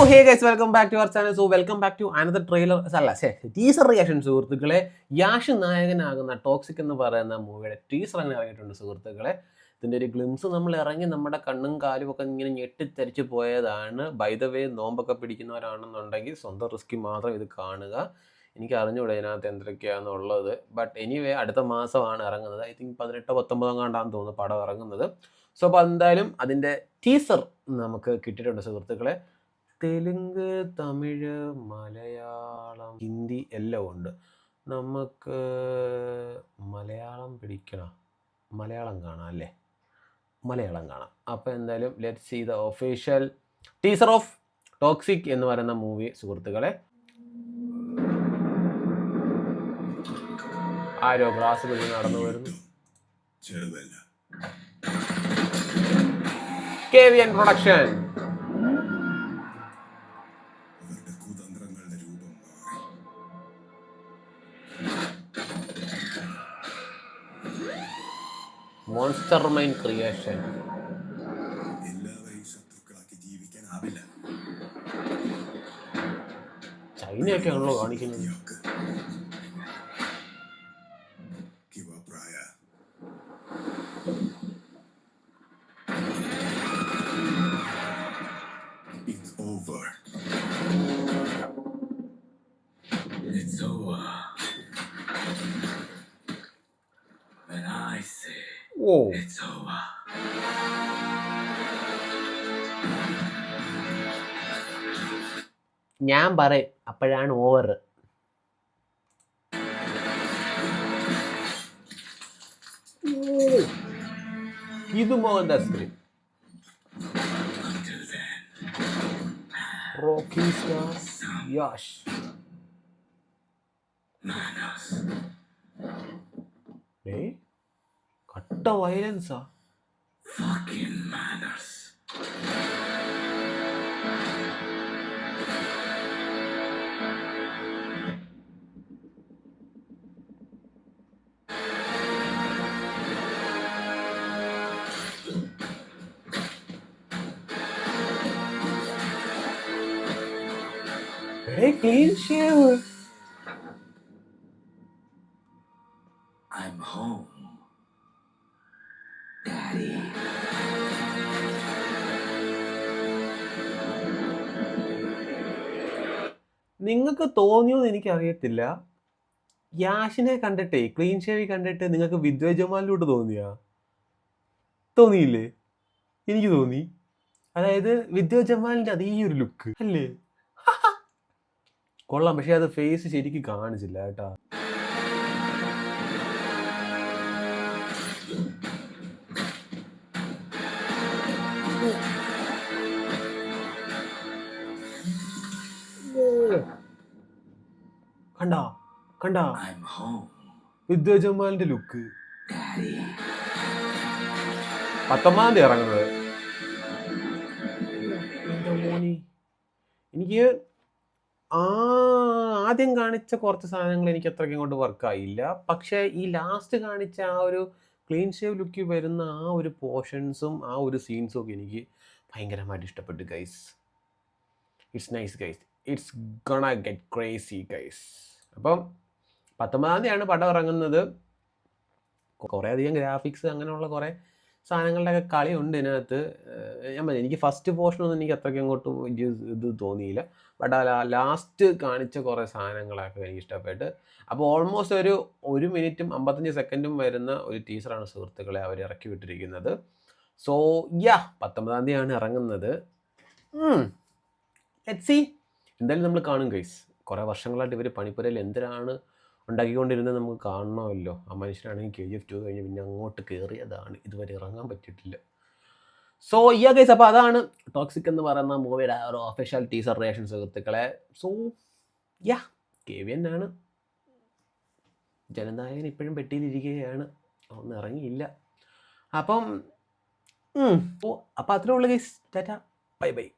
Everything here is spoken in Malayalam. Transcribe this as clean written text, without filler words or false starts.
Hey guys, welcome back to our channel. Welcome back to another teaser reaction സുഹൃത്തുക്കളെ. യാഷ് നായകനാകുന്ന ടോക്സിക് എന്ന് പറയുന്ന മൂവിയുടെ ടീസർ അങ്ങനെ ഇറങ്ങിയിട്ടുണ്ട് സുഹൃത്തുക്കളെ. ഇതിൻ്റെ ഒരു ഗ്ലിംസ് നമ്മൾ ഇറങ്ങി നമ്മുടെ കണ്ണും കാലും ഒക്കെ ഇങ്ങനെ ഞെട്ടിത്തരിച്ച് പോയതാണ്. ബൈ ദ വേ, നോമ്പൊക്കെ പിടിക്കുന്നവരാണെന്നുണ്ടെങ്കിൽ സ്വന്തം റിസ്കിൽ മാത്രം ഇത് കാണുക. എനിക്ക് അറിഞ്ഞൂടെ ഇതിനകത്ത് എന്തൊക്കെയാണെന്നുള്ളത്. ബട്ട് എനിവേ, അടുത്ത മാസമാണ് ഇറങ്ങുന്നത്. ഐ തിങ്ക് 18-19 കണ്ടാന്ന് തോന്നുന്നു പടം ഇറങ്ങുന്നത്. സോ അപ്പോൾ എന്തായാലും അതിൻ്റെ ടീസർ നമുക്ക് കിട്ടിയിട്ടുണ്ട് സുഹൃത്തുക്കളെ. തെലുങ്ക്, തമിഴ്, മലയാളം, ഹിന്ദി എല്ലാം ഉണ്ട്. നമുക്ക് മലയാളം പിടിക്കണം, മലയാളം കാണാം അല്ലേ? മലയാളം കാണാം. അപ്പോൾ എന്തായാലും let's see the official teaser of Toxic എന്ന് പറയുന്ന മൂവി സുഹൃത്തുക്കളെ. ആരോ ഗ്ലാസ് പിടിച്ച് നടന്നു വരുന്നു. KVN production. Monster mind creation. ചൈനയൊക്കെ ആണല്ലോ കാണിക്കുന്നത്. ഓ, ഞാൻ പറയും അപ്പോഴാണ് ഓവർ. ഇത് Mohandas film. Rocky star Yash. കട്ട വയലൻസാ. Clean shave. I'm home, Daddy. നിങ്ങൾക്ക് തോന്നിയോന്ന് എനിക്കറിയത്തില്ല, യാഷിനെ കണ്ടിട്ടേ, ക്ലീൻ ഷേവ് കണ്ടിട്ട് നിങ്ങൾക്ക് വിദ്വ ജമാലിലോട്ട് തോന്നിയില്ലേ? എനിക്ക് തോന്നി. അതായത് വിദ്വ ജമാലിൻ്റെ അതേ ഒരു ലുക്ക് അല്ലേ? കൊള്ളാം. പക്ഷെ അത് ഫേസ് ശരിക്കും കാണിച്ചില്ല കേട്ടാ. കണ്ടാ വിദ്വ ജമാലിന്റെ ലുക്ക്. 19 തീയതി ഇറങ്ങുന്നത്. എനിക്ക് ആദ്യം കാണിച്ച കുറച്ച് സാധനങ്ങൾ എനിക്ക് അത്രയ്ക്ക് കൊണ്ട് വർക്കായില്ല. പക്ഷേ ഈ ലാസ്റ്റ് കാണിച്ച ആ ഒരു ക്ലീൻ ഷേവ് ലുക്കിൽ വരുന്ന ആ ഒരു പോർഷൻസും ആ ഒരു സീൻസും ഒക്കെ എനിക്ക് ഭയങ്കരമായിട്ട് ഇഷ്ടപ്പെട്ടു guys. It's nice guys. It's gonna get crazy guys. അപ്പം 19 തീയതിയാണ് പടം ഇറങ്ങുന്നത്. കുറേ അധികം ഗ്രാഫിക്സ് അങ്ങനെയുള്ള കുറേ സാധനങ്ങളുടെയൊക്കെ കളിയുണ്ട് ഇതിനകത്ത്. ഞാൻ പറഞ്ഞു, എനിക്ക് ഫസ്റ്റ് പോർഷനൊന്നും എനിക്ക് അത്രയ്ക്ക് അങ്ങോട്ടും ഇത് തോന്നിയില്ല. ബട്ട് ആ ലാസ്റ്റ് കാണിച്ച കുറേ സാധനങ്ങളൊക്കെ എനിക്ക് ഇഷ്ടപ്പെട്ട്. അപ്പോൾ ഓൾമോസ്റ്റ് ഒരു 1 മിനിറ്റും 55 സെക്കൻഡും വരുന്ന ഒരു ടീസറാണ് സുഹൃത്തുക്കളെ അവർ ഇറക്കി വിട്ടിരിക്കുന്നത്. സോ 19 തീയതിയാണ് ഇറങ്ങുന്നത്. Let's see. എന്തായാലും നമ്മൾ കാണും ഗൈസ്. കുറേ വർഷങ്ങളായിട്ട് ഇവർ പണിപ്പുരയിൽ എന്തിനാണ് ഉണ്ടാക്കിക്കൊണ്ടിരുന്നത് നമുക്ക് കാണണമല്ലോ. ആ മനുഷ്യനാണെങ്കിൽ KGF 2 കഴിഞ്ഞ് പിന്നെ അങ്ങോട്ട് കയറിയതാണ്, ഇതുവരെ ഇറങ്ങാൻ പറ്റിയിട്ടില്ല. സോ ഗൈസ്, അപ്പോൾ അതാണ് ടോക്സിക് എന്ന് പറയുന്ന മൂവിയുടെ ഒരു ഒഫീഷ്യൽ ടീസർ റിയാക്ഷൻ സുഹൃത്തുക്കളെ. സോ KVN ആണ് ജനനായകൻ, ഇപ്പോഴും പെട്ടിയിലിരിക്കുകയാണ്, ഒന്നും ഇറങ്ങിയില്ല. അപ്പം അത്രേ ഉള്ളൂ ഗൈസ്. Tata, bye bye.